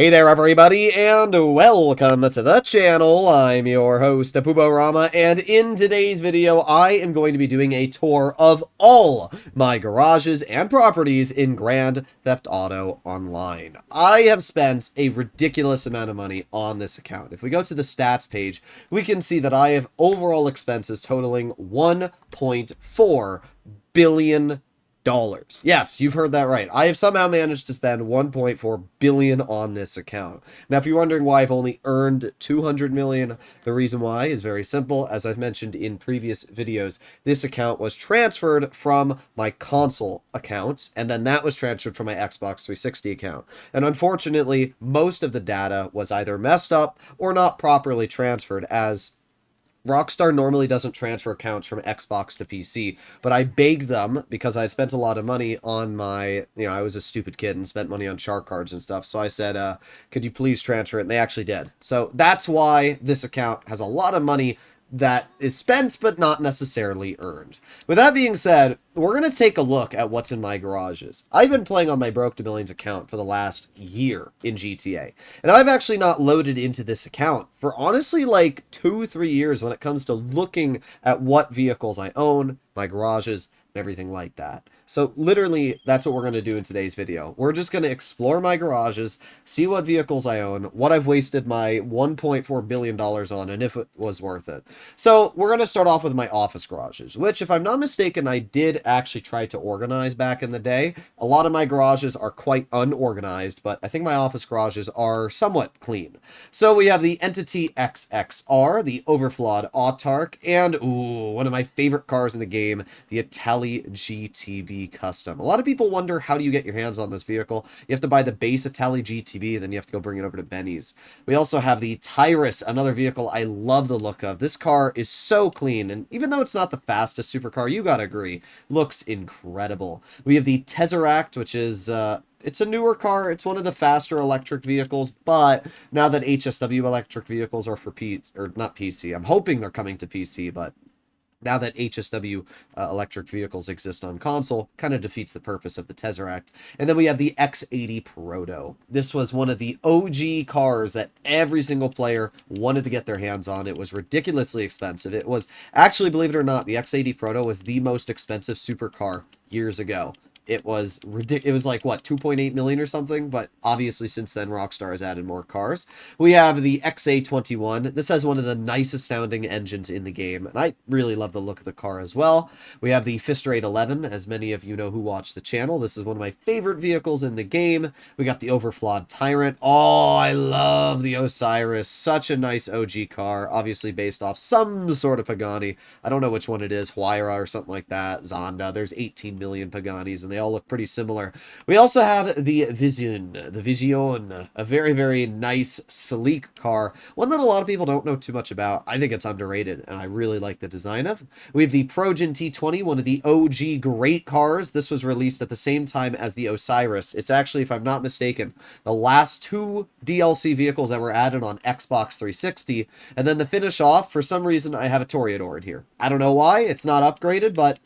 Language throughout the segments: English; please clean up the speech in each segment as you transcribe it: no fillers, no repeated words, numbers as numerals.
Hey there everybody, and welcome to the channel. I'm your host, Apuborama, and in today's video, I am going to be doing a tour of all my garages and properties in Grand Theft Auto Online. I have spent a ridiculous amount of money on this account. If we go to the stats page, we can see that I have overall expenses totaling $1.4 billion. Yes, you've heard that right. I have somehow managed to spend 1.4 billion on this account. Now, if you're wondering why I've only earned 200 million, the reason why is very simple. As I've mentioned in previous videos, this account was transferred from my console account, and then that was transferred from my Xbox 360 account. And unfortunately, most of the data was either messed up or not properly transferred, as Rockstar normally doesn't transfer accounts from Xbox to PC, but I begged them because I spent a lot of money on my, I was a stupid kid and spent money on shark cards and stuff. So I said, could you please transfer it? And they actually did. So that's why this account has a lot of money that is spent but not necessarily earned. With that being said, we're going to take a look at what's in my garages. I've been playing on my Broke to Millions account for the last year in GTA, and I've actually not loaded into this account for honestly like 2-3 years when it comes to looking at what vehicles I own, my garages, and everything like that. So literally, that's what we're going to do in today's video. We're just going to explore my garages, see what vehicles I own, what I've wasted my $1.4 billion on, and if it was worth it. So we're going to start off with my office garages, which, if I'm not mistaken, I did actually try to organize back in the day. A lot of my garages are quite unorganized, but I think my office garages are somewhat clean. So we have the Entity XXR, the Overflawed Autark, and, ooh, one of my favorite cars in the game, the Itali GTB Custom. A lot of people wonder, how do you get your hands on this vehicle? You have to buy the base Itali GTB, and then you have to go bring it over to Benny's. We also have the Tyrus, another vehicle I love the look of. This car is so clean, and even though it's not the fastest supercar, you gotta agree, looks incredible. We have the Tesseract, which is, it's a newer car. It's one of the faster electric vehicles, but now that HSW electric vehicles are for or not PC, I'm hoping they're coming to PC, but now that HSW electric vehicles exist on console, kind of defeats the purpose of the Tesseract. And then we have the X80 Proto. This was one of the OG cars that every single player wanted to get their hands on. It was ridiculously expensive. It was, actually, believe it or not, the X80 Proto was the most expensive supercar years ago. It was ridiculous. It was like, what, 2.8 million or something? But obviously, since then, Rockstar has added more cars. We have the XA21. This has one of the nicest sounding engines in the game, and I really love the look of the car as well. We have the Fister 811, as many of you know who watch the channel. This is one of my favorite vehicles in the game. We got the Overflawed Tyrant. Oh, I love the Osiris. Such a nice OG car, obviously based off some sort of Pagani. I don't know which one it is, Huayra or something like that, Zonda. There's 18 million Paganis, and they all look pretty similar. We also have the Vision, a very, very nice, sleek car. One that a lot of people don't know too much about. I think it's underrated, and I really like the design of. We have the Progen T20, one of the OG great cars. This was released at the same time as the Osiris. It's actually, if I'm not mistaken, the last two DLC vehicles that were added on Xbox 360. And then to finish off, for some reason, I have a Toreador in here. I don't know why. It's not upgraded, but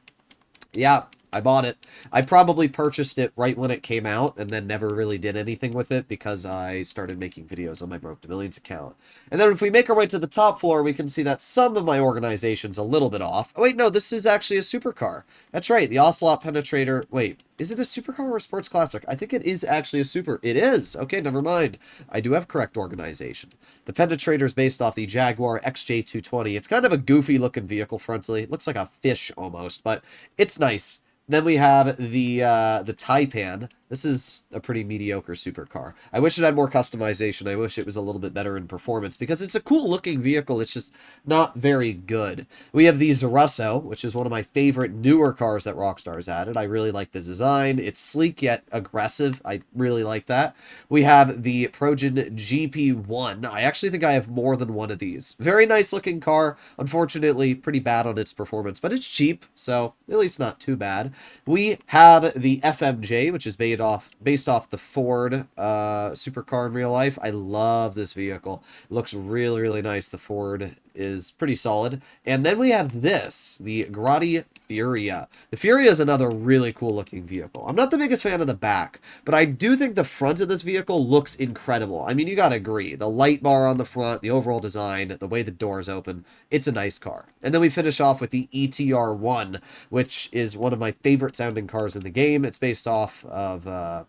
yeah, I bought it. I probably purchased it right when it came out and then never really did anything with it because I started making videos on my Broke to Millions account. And then if we make our way to the top floor, we can see that some of my organization's a little bit off. Oh, wait, no, this is actually a supercar. That's right, the Ocelot Penetrator. Wait, is it a supercar or a sports classic? I think it is actually a super. It is. Okay, never mind. I do have correct organization. The Penetrator is based off the Jaguar XJ220. It's kind of a goofy looking vehicle frontally. It looks like a fish almost, but it's nice. Then we have the Taipan. This is a pretty mediocre supercar. I wish it had more customization. I wish it was a little bit better in performance because it's a cool looking vehicle. It's just not very good. We have the Zarusso, which is one of my favorite newer cars that Rockstar has added. I really like the design. It's sleek yet aggressive. I really like that. We have the Progen GP1. I actually think I have more than one of these. Very nice looking car. Unfortunately, pretty bad on its performance, but it's cheap, so at least not too bad. We have the FMJ, which is based off the Ford supercar in real life. I love this vehicle. It looks really, really nice. The Ford is pretty solid. And then we have this, the Grotti Furia. The Furia is another really cool looking vehicle. I'm not the biggest fan of the back, but I do think the front of this vehicle looks incredible. I mean, you gotta agree. The light bar on the front, the overall design, the way the doors open, it's a nice car. And then we finish off with the ETR1, which is one of my favorite sounding cars in the game. It's based off of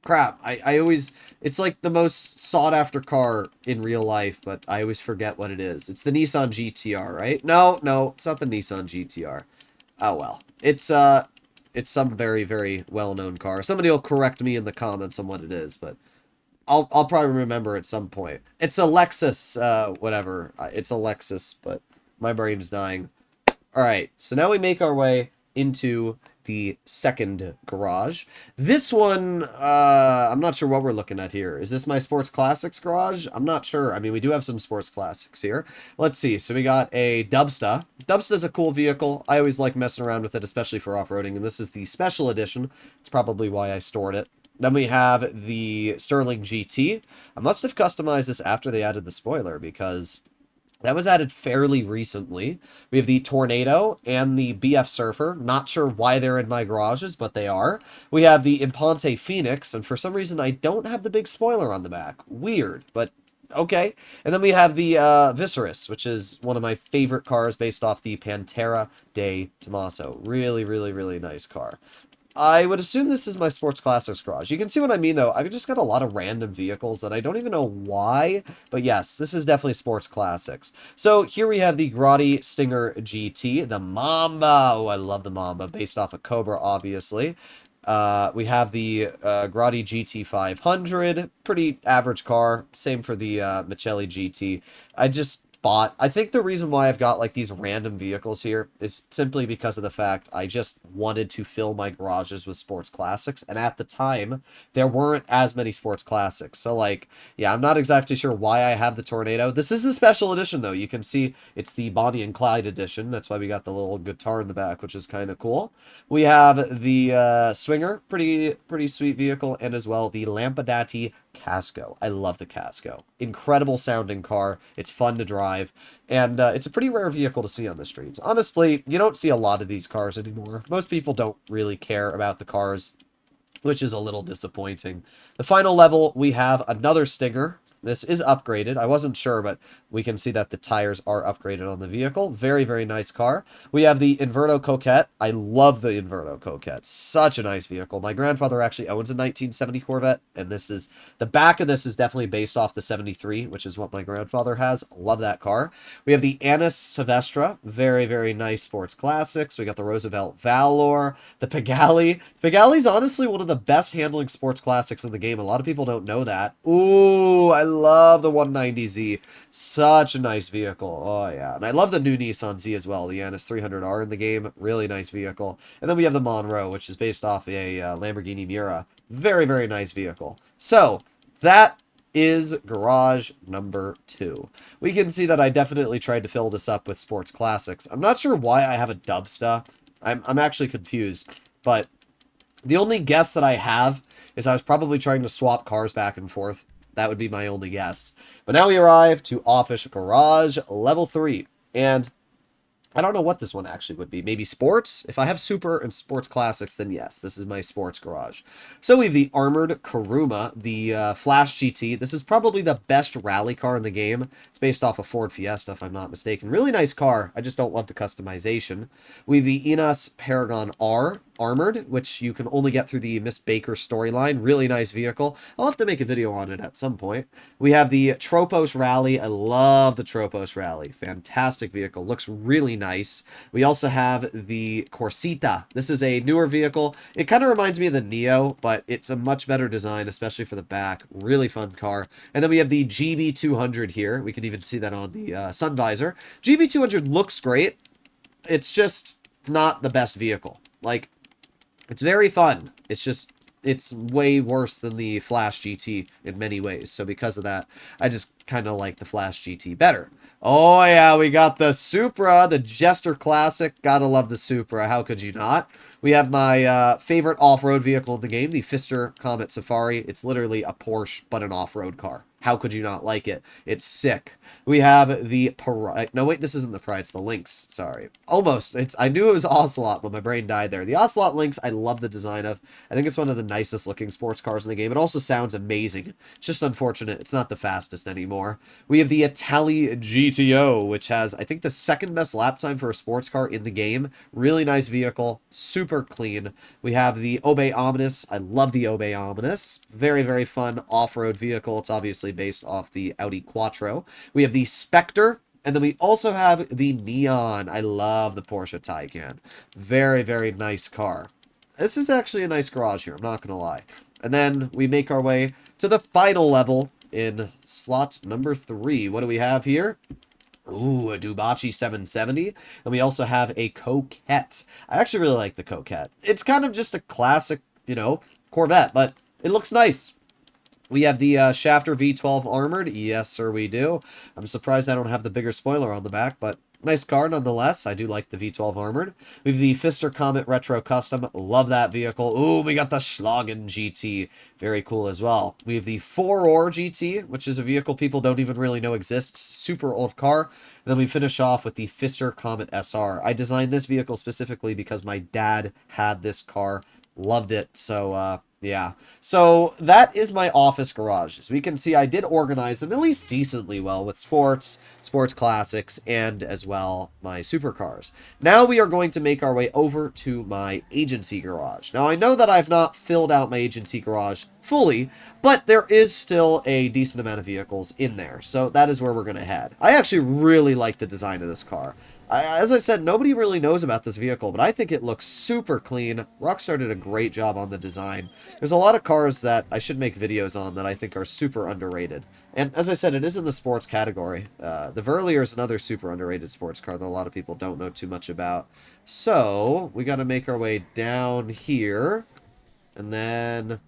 crap, I always, it's like the most sought after car in real life, but I always forget what it is. It's the Nissan GTR, right? No, it's not the Nissan GTR. Oh well. It's some very, very well-known car. Somebody will correct me in the comments on what it is, but I'll probably remember at some point. It's a Lexus, whatever. It's a Lexus, but my brain's dying. Alright, so now we make our way into the second garage. This one, I'm not sure what we're looking at here. Is this my Sports Classics garage? I'm not sure. I mean, we do have some Sports Classics here. Let's see. So we got a Dubsta. Dubsta is a cool vehicle. I always like messing around with it, especially for off-roading, and this is the special edition. It's probably why I stored it. Then we have the Sterling GT. I must have customized this after they added the spoiler, because that was added fairly recently. We have the Tornado and the BF Surfer. Not sure why they're in my garages, but they are. We have the Imponte Phoenix, and for some reason I don't have the big spoiler on the back. Weird, but okay. And then we have the Viserys, which is one of my favorite cars based off the Pantera de Tomaso. Really, really, really nice car. I would assume this is my Sports Classics garage. You can see what I mean, though. I've just got a lot of random vehicles that I don't even know why. But yes, this is definitely Sports Classics. So here we have the Grotti Stinger GT, the Mamba. Oh, I love the Mamba, based off of Cobra, obviously. We have the Grotti GT 500. Pretty average car. Same for the Michelli GT. I think the reason why I've got like these random vehicles here is simply because of the fact I just wanted to fill my garages with Sports Classics, and at the time there weren't as many Sports Classics. So like, yeah, I'm not exactly sure why I have the Tornado. This is the special edition though. You can see it's the Bonnie and Clyde edition. That's why we got the little guitar in the back, which is kind of cool. We have the Swinger, pretty sweet vehicle, and as well the Lampadati Casco. I love the Casco. Incredible sounding car. It's fun to drive. And it's a pretty rare vehicle to see on the streets. Honestly, you don't see a lot of these cars anymore. Most people don't really care about the cars, which is a little disappointing. The final level, we have another Stinger. This is upgraded. I wasn't sure, but we can see that the tires are upgraded on the vehicle. Very, very nice car. We have the Inverto Coquette. I love the Inverto Coquette. Such a nice vehicle. My grandfather actually owns a 1970 Corvette, and this is, the back of this is definitely based off the 73, which is what my grandfather has. Love that car. We have the Annis Silvestra. Very, very nice Sports Classics. We got the Roosevelt Valor, the Pegali. Pegali's honestly one of the best handling Sports Classics in the game. A lot of people don't know that. Ooh, I love the 190Z. Such a nice vehicle. Oh, yeah. And I love the new Nissan Z as well. The Annis 300R in the game. Really nice vehicle. And then we have the Monroe, which is based off a Lamborghini Miura. Very, very nice vehicle. So, that is garage number 2. We can see that I definitely tried to fill this up with Sports Classics. I'm not sure why I have a Dubsta. I'm actually confused. But the only guess that I have is I was probably trying to swap cars back and forth. That would be my only guess. But now we arrive to Office Garage Level 3. And I don't know what this one actually would be. Maybe sports? If I have Super and Sports Classics, then yes, this is my sports garage. So we have the Armored Kuruma, the Flash GT. This is probably the best rally car in the game. It's based off a Ford Fiesta, if I'm not mistaken. Really nice car. I just don't love the customization. We have the Enos Paragon R Armored, which you can only get through the Miss Baker storyline. Really nice vehicle. I'll have to make a video on it at some point. We have the Tropos Rally. I love the Tropos Rally. Fantastic vehicle. Looks really nice. We also have the Corsita. This is a newer vehicle. It kind of reminds me of the Neo, but it's a much better design, especially for the back. Really fun car. And then we have the GB200 here. We can even see that on the sun visor. GB200 looks great. It's just not the best vehicle. Like, it's very fun. It's just, it's way worse than the Flash GT in many ways. So because of that, I just kind of like the Flash GT better. Oh yeah, we got the Supra, the Jester Classic. Gotta love the Supra. How could you not? We have my favorite off-road vehicle in the game, the Pfister Comet Safari. It's literally a Porsche, but an off-road car. How could you not like it? It's sick. We have the Pride. No, wait, this isn't the Pride. It's the Lynx. Sorry. Almost. I knew it was Ocelot, but my brain died there. The Ocelot Lynx, I love the design of. I think it's one of the nicest looking sports cars in the game. It also sounds amazing. It's just unfortunate. It's not the fastest anymore. We have the Italy GTO, which has, I think, the second best lap time for a sports car in the game. Really nice vehicle. Super clean. We have the Obey Omnis. I love the Obey Omnis. Very, very fun off-road vehicle. It's obviously based off the Audi Quattro. We have the Spectre, and then we also have the Neon. I love the Porsche Taycan. Very, very nice car. This is actually a nice garage here, I'm not going to lie. And then we make our way to the final level in slot number 3. What do we have here? Ooh, a Dubachi 770. And we also have a Coquette. I actually really like the Coquette. It's kind of just a classic, you know, Corvette, but it looks nice. We have the Shafter V12 Armored. Yes, sir, we do. I'm surprised I don't have the bigger spoiler on the back, but nice car nonetheless. I do like the V12 Armored. We have the Pfister Comet Retro Custom. Love that vehicle. Ooh, we got the Schlagen GT. Very cool as well. We have the 4-Rohr GT, which is a vehicle people don't even really know exists. Super old car. And then we finish off with the Pfister Comet SR. I designed this vehicle specifically because my dad had this car. Loved it. So, yeah, so that is my office garage. As we can see, I did organize them at least decently well with sports classics, and as well my supercars. Now we are going to make our way over to my agency garage. Now I know that I've not filled out my agency garage fully, but there is still a decent amount of vehicles in there, so that is where we're going to head. I actually really like the design of this car. As I said, nobody really knows about this vehicle, but I think it looks super clean. Rockstar did a great job on the design. There's a lot of cars that I should make videos on that I think are super underrated. And as I said, it is in the sports category. The Verlier is another super underrated sports car that a lot of people don't know too much about. So, we got to make our way down here. And then,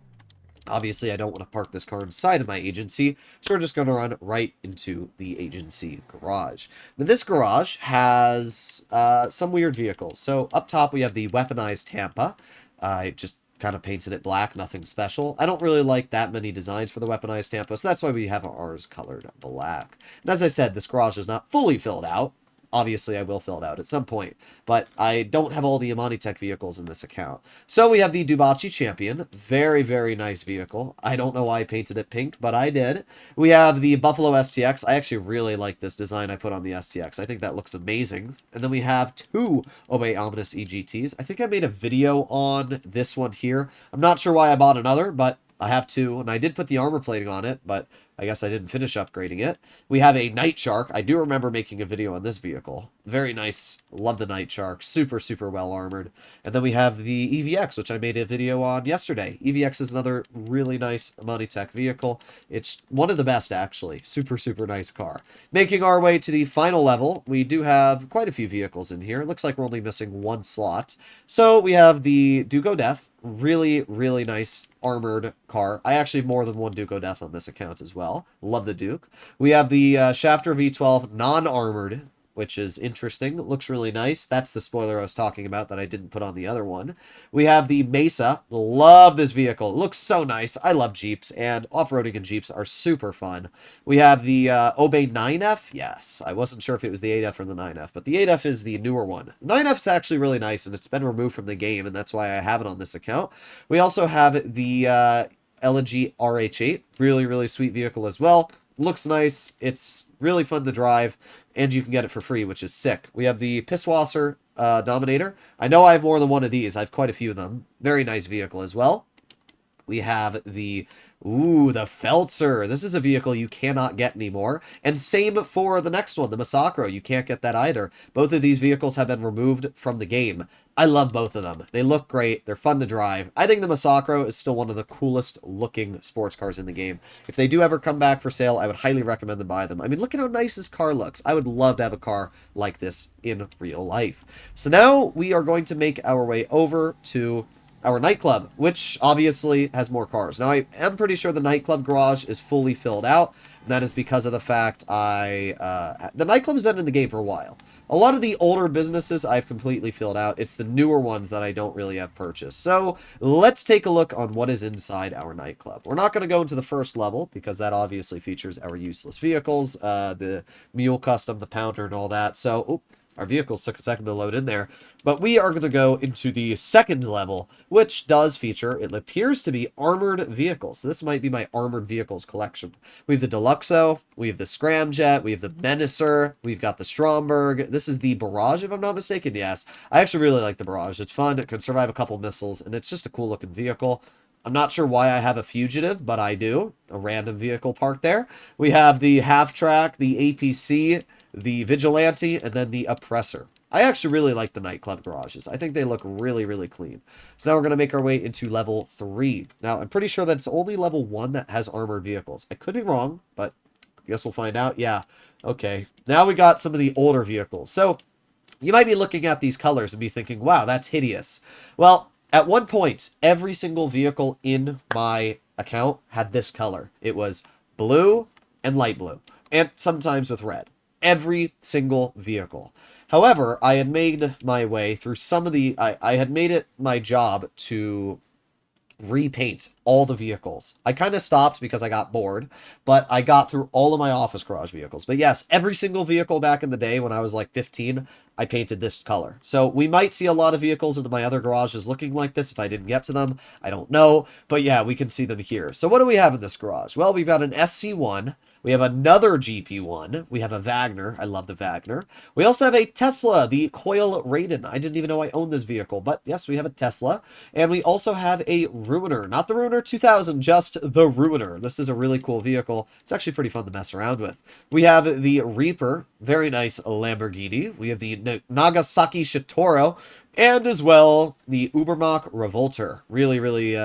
obviously, I don't want to park this car inside of my agency, so we're just going to run right into the agency garage. Now, this garage has some weird vehicles. So, up top, we have the weaponized Tampa. I just kind of painted it black, nothing special. I don't really like that many designs for the weaponized Tampa, so that's why we have ours colored black. And as I said, this garage is not fully filled out. Obviously, I will fill it out at some point, but I don't have all the Amani Tech vehicles in this account. So we have the Dubachi Champion. Very, very nice vehicle. I don't know why I painted it pink, but I did. We have the Buffalo STX. I actually really like this design I put on the STX. I think that looks amazing. And then we have two Obey Omnis EGTs. I think I made a video on this one here. I'm not sure why I bought another, but I have two, and I did put the armor plating on it, but I guess I didn't finish upgrading it. We have a Night Shark. I do remember making a video on this vehicle. Very nice. Love the Night Shark. Super, super well armored. And then we have the EVX, which I made a video on yesterday. EVX is another really nice Amani Tech vehicle. It's one of the best, actually. Super, super nice car. Making our way to the final level, we do have quite a few vehicles in here. It looks like we're only missing one slot. So we have the Duco Death. Really, really nice armored car. I actually have more than one Duco Death on this account as well. Love the Duke. We have the Shafter V12 non-armored, which is interesting. It looks really nice. That's the spoiler I was talking about that I didn't put on the other one. We have the Mesa. Love this vehicle. It looks so nice. I love Jeeps, and off-roading in Jeeps are super fun. We have the Obey 9F. Yes, I wasn't sure if it was the 8F or the 9F, but the 8F is the newer one. The 9F is actually really nice, and it's been removed from the game, and that's why I have it on this account. We also have the LG RH8. Really, really sweet vehicle as well. Looks nice. It's really fun to drive, and you can get it for free, which is sick. We have the Pisswasser Dominator. I know I have more than one of these. I have quite a few of them. Very nice vehicle as well. We have the Feltzer. This is a vehicle you cannot get anymore. And same for the next one, the Masacro. You can't get that either. Both of these vehicles have been removed from the game. I love both of them. They look great. They're fun to drive. I think the Masacro is still one of the coolest looking sports cars in the game. If they do ever come back for sale, I would highly recommend to buy them. I mean, look at how nice this car looks. I would love to have a car like this in real life. So now we are going to make our way over to our nightclub, which obviously has more cars. Now, I am pretty sure the nightclub garage is fully filled out, and that is because of the fact the nightclub's been in the game for a while. A lot of the older businesses I've completely filled out. It's the newer ones that I don't really have purchased. So let's take a look on what is inside our nightclub. We're not going to go into the first level because that obviously features our useless vehicles, the Mule Custom, the Pounder, and all that. So, oop, our vehicles took a second to load in there. But we are going to go into the second level, which does feature, it appears to be armored vehicles. So this might be my armored vehicles collection. We have the Deluxo, we have the Scramjet, we have the Menacer, we've got the Stromberg. This is the Barrage, if I'm not mistaken. Yes, I actually really like the Barrage. It's fun, it can survive a couple missiles, and it's just a cool looking vehicle. I'm not sure why I have a Fugitive, but I do. A random vehicle parked there. We have the Half-Track, the APC, the Vigilante, and then the Oppressor. I actually really like the nightclub garages. I think they look really, really clean. So now we're going to make our way into level 3. Now, I'm pretty sure that it's only level 1 that has armored vehicles. I could be wrong, but I guess we'll find out. Yeah, okay. Now we got some of the older vehicles. So you might be looking at these colors and be thinking, wow, that's hideous. Well, at one point, every single vehicle in my account had this color. It was blue and light blue, and sometimes with red. Every single vehicle. However, I had made my way through some of the... I had made it my job to repaint all the vehicles. I kind of stopped because I got bored, but I got through all of my office garage vehicles. But yes, every single vehicle back in the day when I was like 15, I painted this color. So we might see a lot of vehicles into my other garages looking like this if I didn't get to them. I don't know, but yeah, we can see them here. So what do we have in this garage? Well, we've got an SC1. We have another GP1. We have a Wagner. I love the Wagner. We also have a Tesla, the Coil Raiden. I didn't even know I owned this vehicle, but yes, we have a Tesla. And we also have a Ruiner. Not the Ruiner 2000, just the Ruiner. This is a really cool vehicle. It's actually pretty fun to mess around with. We have the Reaper, very nice Lamborghini. We have the Nagasaki Shitoro, and as well, the Ubermacht Revolter. Really, really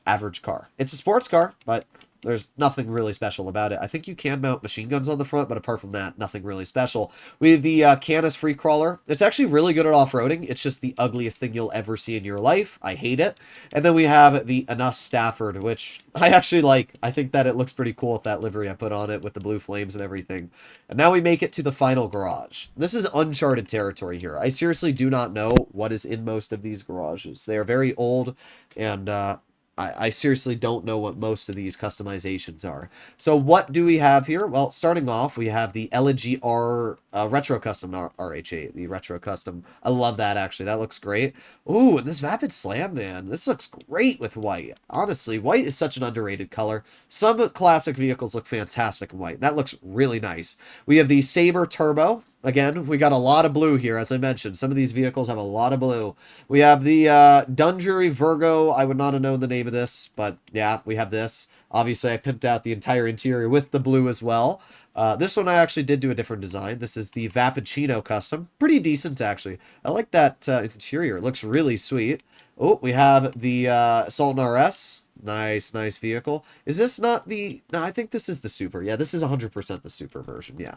average car. It's a sports car, but there's nothing really special about it. I think you can mount machine guns on the front, but apart from that, nothing really special. We have the Canis Free Crawler. It's actually really good at off-roading. It's just the ugliest thing you'll ever see in your life. I hate it. And then we have the Anus Stafford, which I actually like. I think that it looks pretty cool with that livery I put on it with the blue flames and everything. And now we make it to the final garage. This is uncharted territory here. I seriously do not know what is in most of these garages. They are very old, and I seriously don't know what most of these customizations are. So what do we have here? Well, starting off, we have the Elegy R Retro Custom RHA, the Retro Custom. I love that, actually. That looks great. Ooh, and this Vapid Slam, man. This looks great with white. Honestly, white is such an underrated color. Some classic vehicles look fantastic in white. That looks really nice. We have the Sabre Turbo. Again, we got a lot of blue here, as I mentioned. Some of these vehicles have a lot of blue. We have the Dundreary Virgo. I would not have known the name of this, but yeah, we have this. Obviously, I pimped out the entire interior with the blue as well. This one I actually did do a different design. This is the Vappuccino Custom. Pretty decent, actually. I like that interior. It looks really sweet. Oh, we have the Sultan RS. Nice, nice vehicle. Is this not the... No, I think this is the Super. Yeah, this is 100% the Super version, yeah.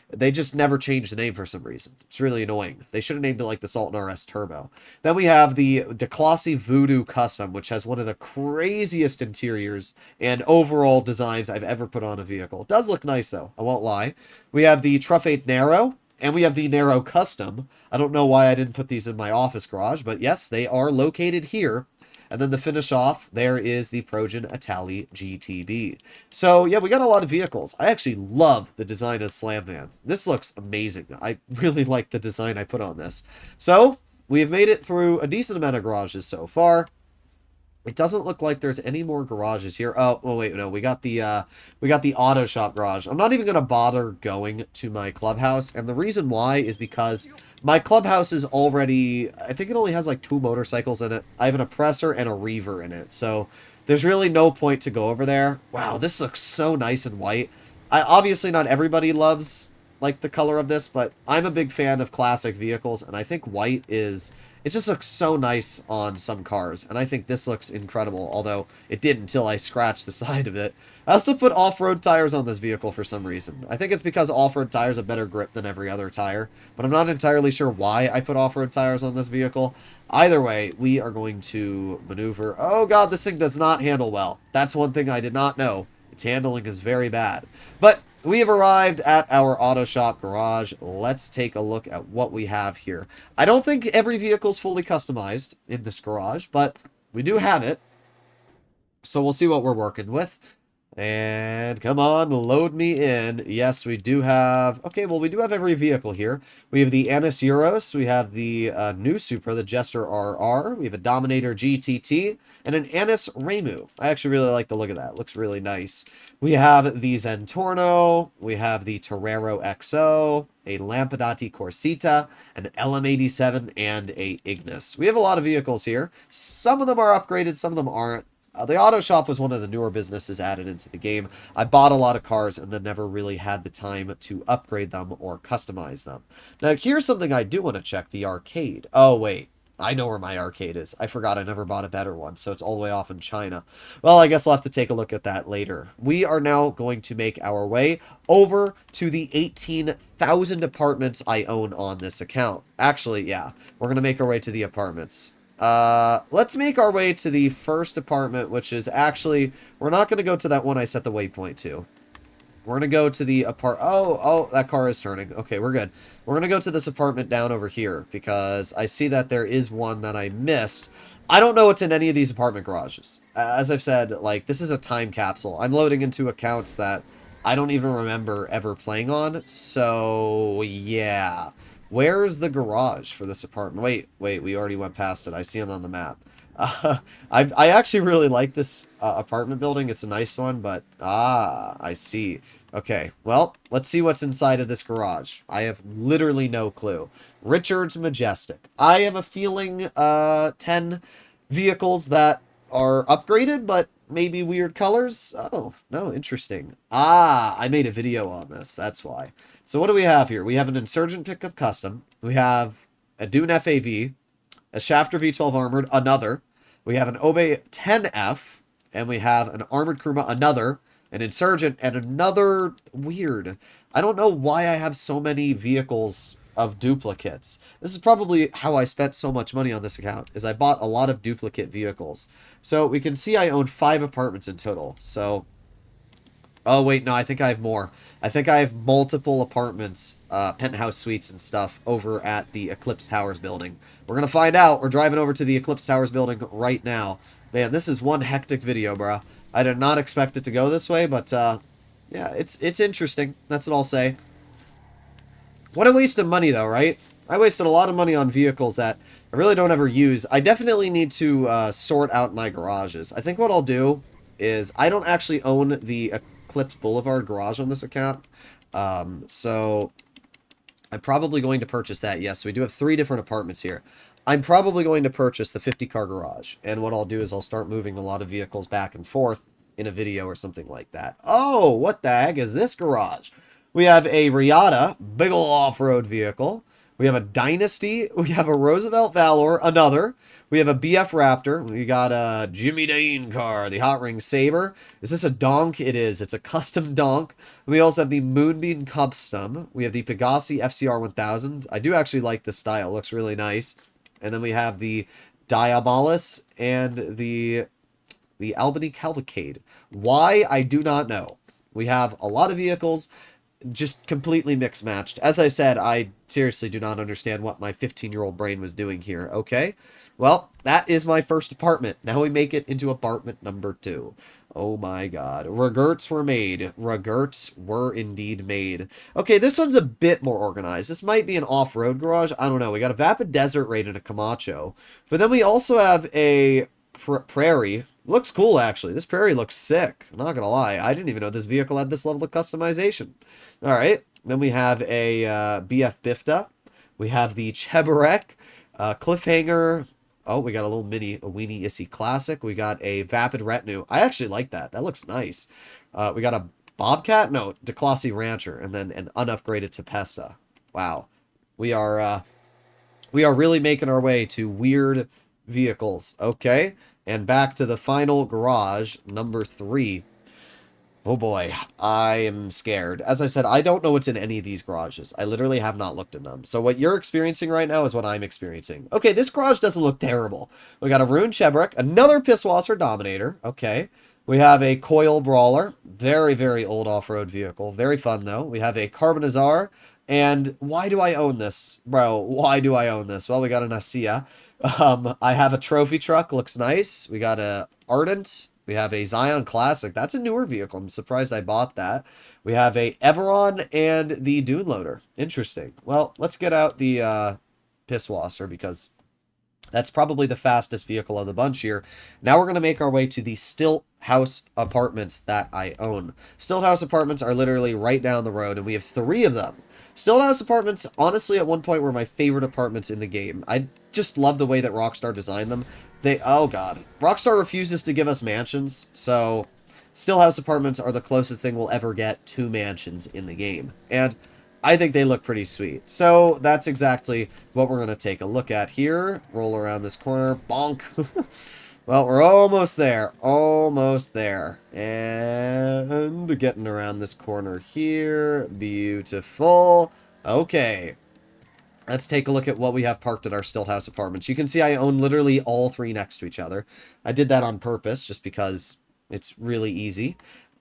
They just never changed the name for some reason. It's really annoying. They should have named it like the Sultan RS Turbo. Then we have the DeClassy Voodoo Custom, which has one of the craziest interiors and overall designs I've ever put on a vehicle. It does look nice, though. I won't lie. We have the Truffate Nero, and we have the Nero Custom. I don't know why I didn't put these in my office garage, but yes, they are located here. And then to finish off, there is the Progen Itali GTB. So, yeah, we got a lot of vehicles. I actually love the design of Slamvan. This looks amazing. I really like the design I put on this. So, we have made it through a decent amount of garages so far. It doesn't look like there's any more garages here. Oh, wait, no, we got the auto shop garage. I'm not even going to bother going to my clubhouse, and the reason why is because my clubhouse is already, I think it only has like 2 motorcycles in it. I have an Oppressor and a Reaver in it, so there's really no point to go over there. Wow, this looks so nice and white. Obviously not everybody loves like the color of this, but I'm a big fan of classic vehicles, and I think white is... It just looks so nice on some cars, and I think this looks incredible, although it did until I scratched the side of it. I also put off-road tires on this vehicle for some reason. I think it's because off-road tires have better grip than every other tire, but I'm not entirely sure why I put off-road tires on this vehicle. Either way, we are going to maneuver... Oh god, this thing does not handle well. That's one thing I did not know. Its handling is very bad. But we have arrived at our auto shop garage. Let's take a look at what we have here. I don't think every vehicle is fully customized in this garage, but we do have it. So we'll see what we're working with. And come on, load me in. Yes, we do have... Okay, well, we do have every vehicle here. We have the Annis Euros. We have the new Supra, the Jester RR. We have a Dominator GTT and an Annis Remu. I actually really like the look of that. It looks really nice. We have the Zentorno. We have the Torero XO, a Lampadati Corsita, an LM87, and a Ignis. We have a lot of vehicles here. Some of them are upgraded, some of them aren't. The auto shop was one of the newer businesses added into the game. I bought a lot of cars and then never really had the time to upgrade them or customize them. Now, here's something I do want to check, the arcade. Oh, wait. I know where my arcade is. I forgot I never bought a better one, so it's all the way off in China. Well, I guess I'll have to take a look at that later. We are now going to make our way over to the 18,000 apartments I own on this account. Actually, yeah, we're going to make our way to the apartments. Let's make our way to the first apartment, which is actually, we're not going to go to that one I set the waypoint to. We're going to go to the oh, that car is turning. Okay, we're good. We're going to go to this apartment down over here because I see that there is one that I missed. I don't know what's in any of these apartment garages. As I've said, like, this is a time capsule. I'm loading into accounts that I don't even remember ever playing on. So, yeah. Where's the garage for this apartment? Wait, we already went past it. I see it on the map. I actually really like this apartment building. It's a nice one, but I see. Okay, well, let's see what's inside of this garage. I have literally no clue. Richard's Majestic. I have a feeling 10 vehicles that are upgraded, but maybe weird colors. Oh, no, interesting. I made a video on this. That's why. So what do we have here? We have an Insurgent Pickup Custom. We have a Dune FAV, a Shafter V12 Armored, another. We have an Obey 10F, and we have an Armored Kuruma, another, an Insurgent, and another weird. I don't know why I have so many vehicles of duplicates. This is probably how I spent so much money on this account, is I bought a lot of duplicate vehicles. So we can see I own 5 apartments in total. So... Oh, wait, no, I think I have more. I think I have multiple apartments, penthouse suites and stuff over at the Eclipse Towers building. We're going to find out. We're driving over to the Eclipse Towers building right now. Man, this is one hectic video, bruh. I did not expect it to go this way, but, yeah, it's interesting. That's what I'll say. What a waste of money, though, right? I wasted a lot of money on vehicles that I really don't ever use. I definitely need to sort out my garages. I think what I'll do is I don't actually own the Eclipse Boulevard garage on this account, so I'm probably going to purchase that. Yes, we do have 3 different apartments here. I'm probably going to purchase the 50-car garage, and what I'll do is I'll start moving a lot of vehicles back and forth in a video or something like that. Oh, what the heck is this garage? We have a Riata, big ol' off-road vehicle. We have a Dynasty. We have a Roosevelt Valor, another. We have a BF Raptor. We got a Jimmy Dean car, the Hot Ring Sabre. Is this a donk? It is. It's a custom donk. We also have the Moonbeam Custom. We have the Pegassi FCR 1000. I do actually like this style. It looks really nice. And then we have the Diabolus and the Albany Cavalcade. Why? I do not know. We have a lot of vehicles, just completely mixed matched. As I said, I seriously do not understand what my 15-year-old brain was doing here. Okay, well, that is my first apartment. Now we make it into apartment number 2. Oh my god. Regerts were made. Regerts were indeed made. Okay, this one's a bit more organized. This might be an off-road garage. I don't know. We got a Vapid Desert Raid and a Camacho. But then we also have a Prairie. Looks cool, actually. This Prairie looks sick. I'm not gonna lie. I didn't even know this vehicle had this level of customization. Alright. Then we have a BF Bifta. We have the Cheburek. Cliffhanger. Oh, we got a little mini, a Weenie Issy Classic. We got a Vapid Retinue. I actually like that. That looks nice. We got a Bobcat? No, DeClassy Rancher, and then an unupgraded Tempesta. Wow. We are really making our way to weird vehicles. Okay, and back to the final garage, number 3. Oh boy, I am scared. As I said, I don't know what's in any of these garages. I literally have not looked in them. So what you're experiencing right now is what I'm experiencing. Okay, this garage doesn't look terrible. We got a Rune Shebrek, another Pisswasser Dominator. Okay. We have a Coil Brawler. Very, very old off-road vehicle. Very fun, though. We have a Carbonizar. And why do I own this? Bro, why do I own this? Well, we got an Asia. I have a trophy truck. Looks nice. We got a Ardent. We have a Zion Classic. That's a newer vehicle. I'm surprised I bought that. We have a Everon and the Dune Loader. Interesting. Well, let's get out the Pisswasser because that's probably the fastest vehicle of the bunch here. Now we're going to make our way to the Stilt House Apartments that I own. Stilt House Apartments are literally right down the road, and we have 3 of them. Stilt House Apartments, honestly, at one point were my favorite apartments in the game. I just love the way that Rockstar designed them. Oh god. Rockstar refuses to give us mansions, so Stilt House Apartments are the closest thing we'll ever get to mansions in the game. And I think they look pretty sweet. So that's exactly what we're going to take a look at here. Roll around this corner. Bonk. Well, we're almost there. Almost there. And getting around this corner here. Beautiful. Okay. Let's take a look at what we have parked at our Stilt House Apartments. You can see I own literally all 3 next to each other. I did that on purpose just because it's really easy.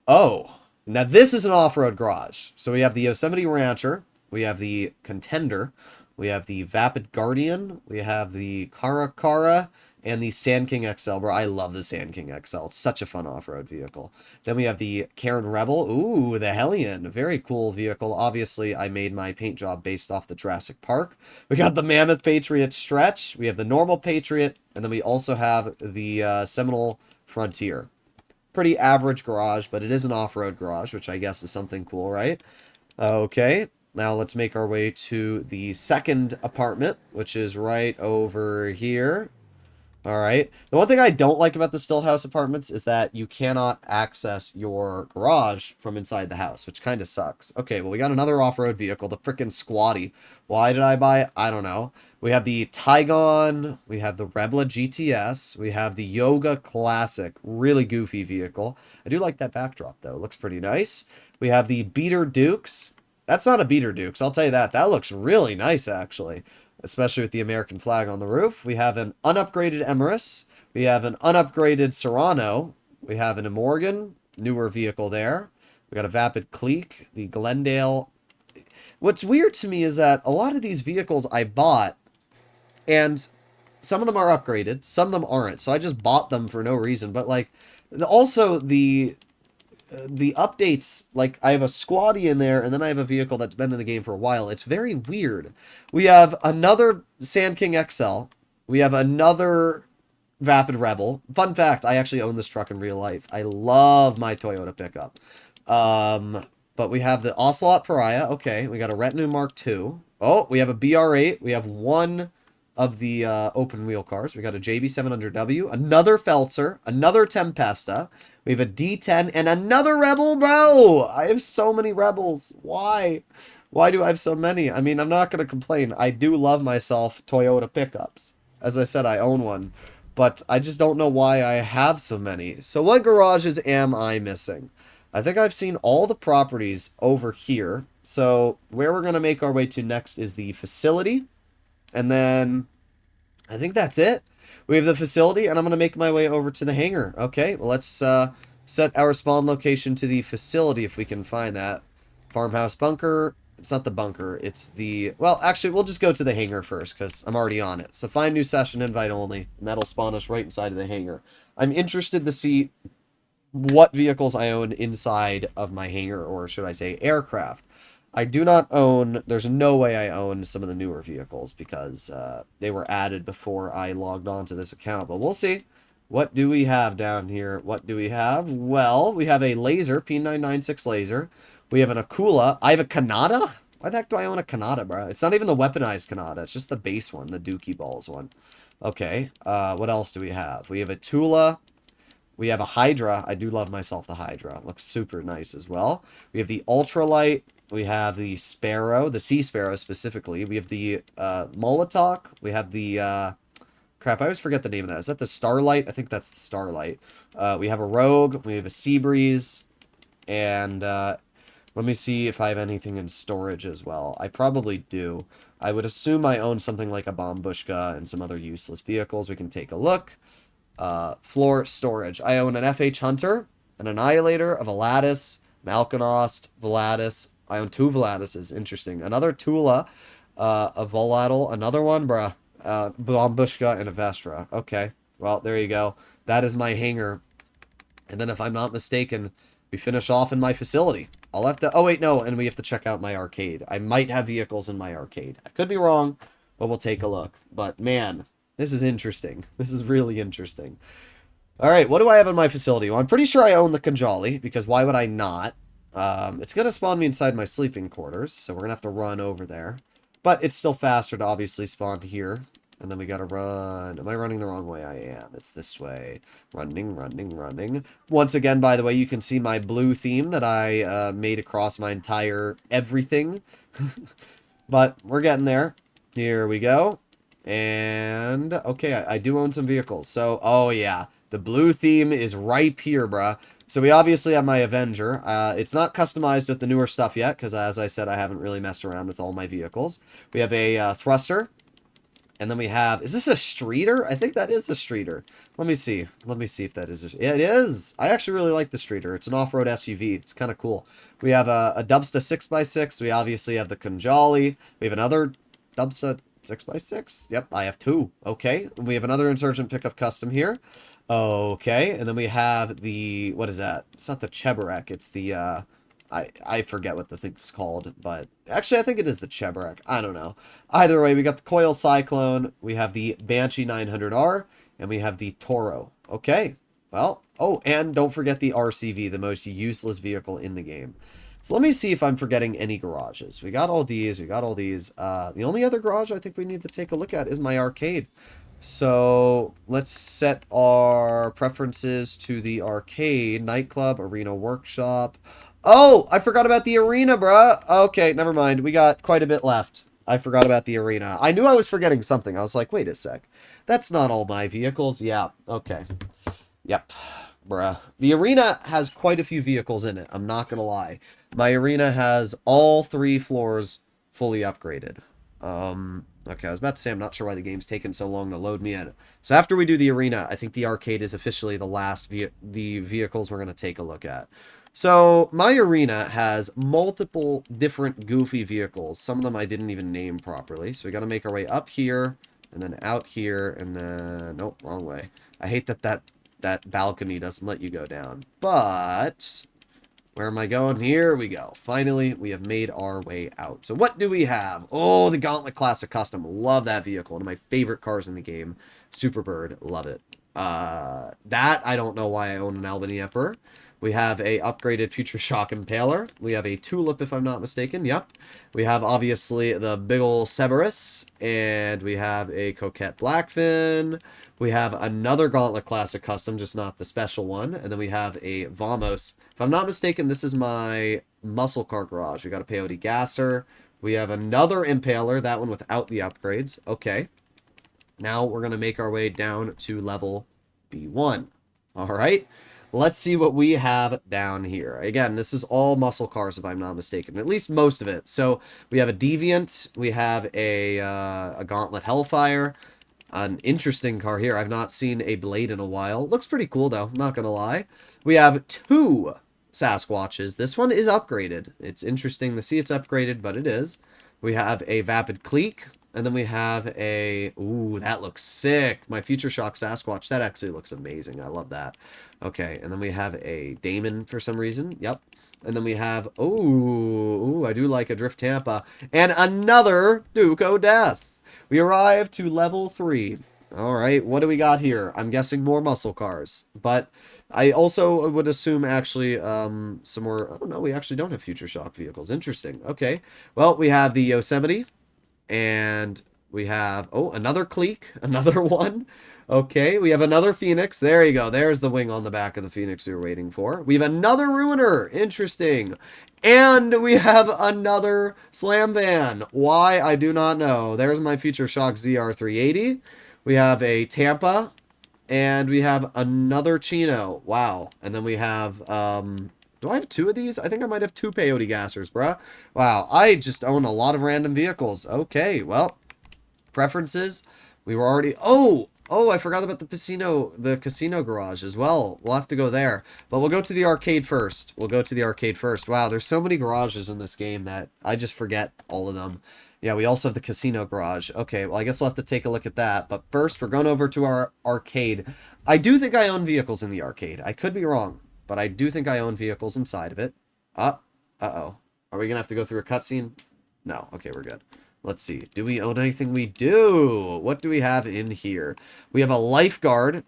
Oh, now this is an off-road garage. So we have the Yosemite Rancher. We have the Contender. We have the Vapid Guardian. We have the Caracara. And the Sand King XL, bro. I love the Sand King XL. It's such a fun off-road vehicle. Then we have the Karen Rebel. Ooh, the Hellion. Very cool vehicle. Obviously, I made my paint job based off the Jurassic Park. We got the Mammoth Patriot Stretch. We have the normal Patriot. And then we also have the Seminole Frontier. Pretty average garage, but it is an off-road garage, which I guess is something cool, right? Okay. Now let's make our way to the second apartment, which is right over here. Alright. The one thing I don't like about the Stilt House Apartments is that you cannot access your garage from inside the house, which kind of sucks. Okay, well, we got another off-road vehicle, the frickin' Squatty. Why did I buy it? I don't know. We have the Tygon. We have the Rebla GTS. We have the Yoga Classic. Really goofy vehicle. I do like that backdrop, though. It looks pretty nice. We have the Beater Dukes. That's not a Beater Dukes, I'll tell you that. That looks really nice, actually. Especially with the American flag on the roof. We have an unupgraded Emirates. We have an unupgraded Serrano. We have an Imorgan, newer vehicle there. We got a Vapid Clique, the Glendale. What's weird to me is that a lot of these vehicles I bought, and some of them are upgraded, some of them aren't. So I just bought them for no reason. But like, also the updates, like I have a Squatty in there, and then I have a vehicle that's been in the game for a while. It's very weird. We have another Sand King XL. We have another Vapid Rebel. Fun fact, I actually own this truck in real life. I love my Toyota pickup. But we have the Ocelot Pariah. Okay, we got a Retinue Mark II. Oh, we have a BR8. We have one of the open wheel cars. We got a JB700W, another Feltzer, another Tempesta. We have a D10 and another Rebel, bro. I have so many Rebels. Why? Why do I have so many? I mean, I'm not going to complain. I do love myself Toyota pickups. As I said, I own one. But I just don't know why I have so many. So what garages am I missing? I think I've seen all the properties over here. So where we're going to make our way to next is the facility. And then I think that's it. We have the facility, and I'm going to make my way over to the hangar. Okay, well, let's set our spawn location to the facility if we can find that. Farmhouse bunker. It's not the bunker. It's the... Well, actually, we'll just go to the hangar first because I'm already on it. So find new session, invite only, and that'll spawn us right inside of the hangar. I'm interested to see what vehicles I own inside of my hangar, or should I say aircraft. I do not own, there's no way I own some of the newer vehicles because they were added before I logged on to this account, but we'll see. What do we have down here? What do we have? Well, we have a laser, P996 laser. We have an Akula. I have a Kanata? Why the heck do I own a Kanata, bro? It's not even the weaponized Kanata. It's just the base one, the Dookie Balls one. Okay, what else do we have? We have a Tula. We have a Hydra. I do love myself the Hydra. Looks super nice as well. We have the Ultralight. We have the Sparrow, the Sea Sparrow specifically. We have the Molotok. We have the... crap, I always forget the name of that. Is that the Starlight? I think that's the Starlight. We have a Rogue. We have a Seabreeze. And let me see if I have anything in storage as well. I probably do. I would assume I own something like a Bombushka and some other useless vehicles. We can take a look. Floor storage. I own an FH Hunter, an Annihilator, a Valatus, Malkanost, Valatus. I own 2 Valatuses. Interesting. Another Tula, a Volatile, another one, bruh. Bombushka, and a Vestra. Okay. Well, there you go. That is my hangar. And then if I'm not mistaken, we finish off in my facility. I'll have to... Oh, wait, no. And we have to check out my arcade. I might have vehicles in my arcade. I could be wrong, but we'll take a look. But, man, this is interesting. This is really interesting. All right, what do I have in my facility? Well, I'm pretty sure I own the Kanjali, because why would I not? It's going to spawn me inside my sleeping quarters, so we're going to have to run over there. But it's still faster to obviously spawn here. And then we gotta run. Am I running the wrong way? I am. It's this way. Running, running, running. Once again, by the way, you can see my blue theme that I made across my entire everything. But we're getting there. Here we go. And, okay, I do own some vehicles. So, oh yeah. The blue theme is ripe here, bruh. So we obviously have my Avenger. It's not customized with the newer stuff yet, because as I said, I haven't really messed around with all my vehicles. We have a Thruster. And then we have... Is this a Streeter? I think that is a Streeter. Let me see. Let me see if that is... Yeah, it is! I actually really like the Streeter. It's an off-road SUV. It's kind of cool. We have a Dubsta 6x6. We obviously have the Kanjali. We have another Dubsta 6x6. Yep, I have 2. Okay. And we have another Insurgent Pickup Custom here. Okay. And then we have the... What is that? It's not the Cheburek. It's the... I forget what the thing's called, but actually I think it is the Cheburek. I don't know. Either way, we got the Coil Cyclone, we have the Banshee 900R, and we have the Toro. Okay, well, oh, and don't forget the RCV, the most useless vehicle in the game. So let me see if I'm forgetting any garages. We got all these, we got all these. The only other garage I think we need to take a look at is my arcade. So let's set our preferences to the arcade, nightclub, arena, workshop. Oh, I forgot about the arena, bruh. Okay, never mind. We got quite a bit left. I forgot about the arena. I knew I was forgetting something. I was like, wait a sec. That's not all my vehicles. Yeah, okay. Yep, bruh. The arena has quite a few vehicles in it. I'm not going to lie. My arena has all 3 floors fully upgraded. Okay, I was about to say I'm not sure why the game's taken so long to load me in. So after we do the arena, I think the arcade is officially the last the vehicles we're going to take a look at. So, my arena has multiple different goofy vehicles. Some of them I didn't even name properly. So, we got to make our way up here, and then out here, and then... Nope, wrong way. I hate that balcony doesn't let you go down. But... Where am I going? Here we go. Finally, we have made our way out. So, what do we have? Oh, the Gauntlet Classic Custom. Love that vehicle. One of my favorite cars in the game. Superbird. Love it. That, I don't know why I own an Albany Emperor. We have a upgraded Future Shock Impaler. We have a Tulip, if I'm not mistaken. Yep. We have, obviously, the big ol' Cerberus. And we have a Coquette Blackfin. We have another Gauntlet Classic Custom, just not the special one. And then we have a Vamos. If I'm not mistaken, this is my muscle car garage. We got a Peyote Gasser. We have another Impaler, that one without the upgrades. Okay. Now we're going to make our way down to level B1. All right. Let's see what we have down here. Again, this is all muscle cars, if I'm not mistaken. At least most of it. So, we have a Deviant. We have a Gauntlet Hellfire. An interesting car here. I've not seen a Blade in a while. Looks pretty cool, though. Not going to lie. We have 2 Sasquatches. This one is upgraded. It's interesting to see it's upgraded, but it is. We have a Vapid Cleek. And then we have a... Ooh, that looks sick. My Future Shock Sasquatch. That actually looks amazing. I love that. Okay, and then we have a Damon for some reason. Yep. And then we have... Ooh, I do like a Drift Tampa. And another Duke O'Death. We arrive to level 3. Alright, what do we got here? I'm guessing more muscle cars. But I also would assume actually some more... Oh, no, we actually don't have Future Shock vehicles. Interesting. Okay. Well, we have the Yosemite. And we have, oh, another Cleek, another one. Okay, we have another Phoenix. There you go. There's the wing on the back of the Phoenix we were waiting for. We have another Ruiner. Interesting. And we have another Slam Van. Why? I do not know. There's my Future Shock ZR380. We have a Tampa. And we have another Chino. Wow. And then we have, do I have two of these? I think I might have two Peyote Gassers, bruh. Wow. I just own a lot of random vehicles. Okay, well, preferences. We were already, oh, I forgot about the casino garage as well. We'll have to go there. But we'll go to the arcade first. Wow, there's so many garages in this game that I just forget all of them. Yeah, we also have the casino garage. Okay, well, I guess we'll have to take a look at that. But first, we're going over to our arcade. I do think I own vehicles in the arcade. I could be wrong, but I do think I own vehicles inside of it. Uh-oh. Are we going to have to go through a cutscene? No. Okay, we're good. Let's see. Do we own anything? We do. What do we have in here? We have a lifeguard.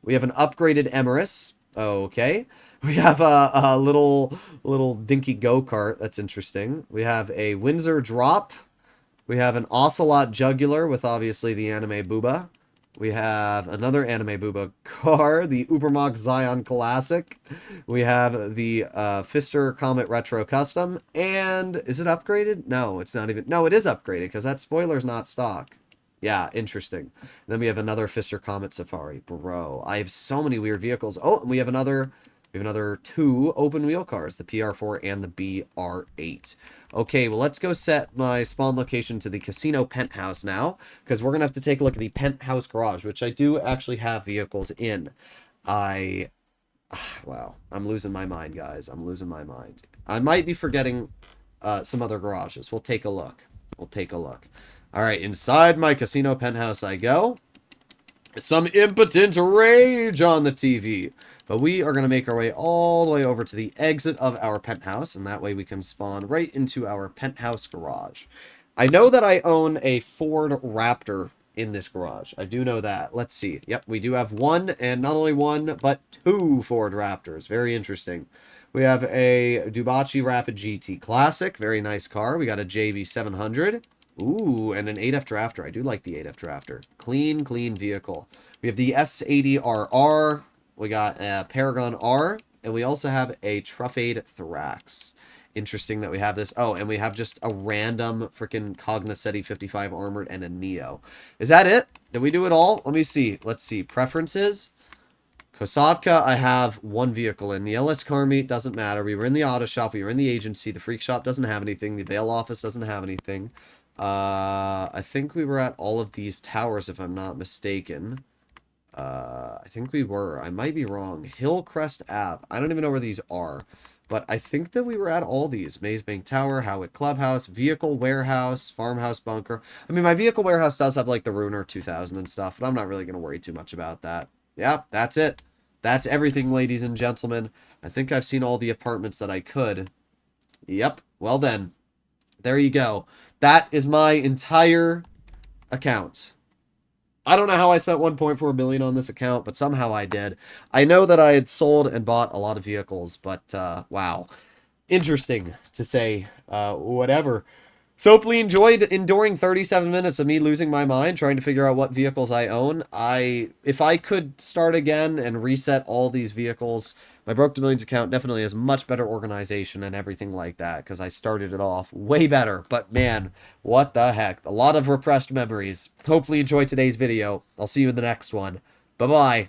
We have an upgraded Emerus. Okay. We have a little dinky go-kart. That's interesting. We have a Windsor drop. We have an Ocelot jugular with obviously the anime Booba. We have another anime Booba car, the Ubermax Zion Classic. We have the Pfister Comet Retro Custom. And is it upgraded? No, it's not even. No, it is upgraded because that spoiler's not stock. Yeah, interesting. And then we have another Pfister Comet Safari. Bro, I have so many weird vehicles. Oh, and we have another two open wheel cars, the PR4 and the BR8. Okay, well, let's go set my spawn location to the casino penthouse now, because we're going to have to take a look at the penthouse garage, which I do actually have vehicles in. Wow, I'm losing my mind, guys. I'm losing my mind. I might be forgetting some other garages. We'll take a look. All right, inside my casino penthouse I go. Some impotent rage on the TV. But we are going to make our way all the way over to the exit of our penthouse, and that way we can spawn right into our penthouse garage. I know that I own a Ford Raptor in this garage. I do know that. Let's see. Yep, we do have one, and not only one, but two Ford Raptors. Very interesting. We have a Dubachi Rapid GT Classic. Very nice car. We got a JV700. Ooh, and an 8F Drafter. I do like the 8F Drafter. Clean vehicle. We have the S80RR. We got a Paragon R. And we also have a Truffade Thorax. Interesting that we have this. Oh, and we have just a random freaking Cognoscenti 55 Armored and a Neo. Is that it? Did we do it all? Let me see. Let's see. Preferences. Kosatka, I have one vehicle in. The LS Car Meet doesn't matter. We were in the auto shop. We were in the agency. The Freak Shop doesn't have anything. The bail office doesn't have anything. I think we were at all of these towers, if I'm not mistaken. I think we were. I might be wrong. Hillcrest Ave. I don't even know where these are. But I think that we were at all these. Maze Bank Tower, Howitt Clubhouse, Vehicle Warehouse, Farmhouse Bunker. I mean, my Vehicle Warehouse does have, like, the Ruiner 2000 and stuff, but I'm not really going to worry too much about that. Yep, that's it. That's everything, ladies and gentlemen. I think I've seen all the apartments that I could. Yep. Well, then. There you go. That is my entire account. I don't know how I spent 1.4 billion on this account, but somehow I did. I know that I had sold and bought a lot of vehicles, but wow. Interesting to say. Whatever. So hopefully enjoyed enduring 37 minutes of me losing my mind trying to figure out what vehicles I own. If I could start again and reset all these vehicles, my Broke to Millions account definitely has much better organization and everything like that, because I started it off way better. But man, what the heck. A lot of repressed memories. Hopefully enjoy today's video. I'll see you in the next one. Bye-bye.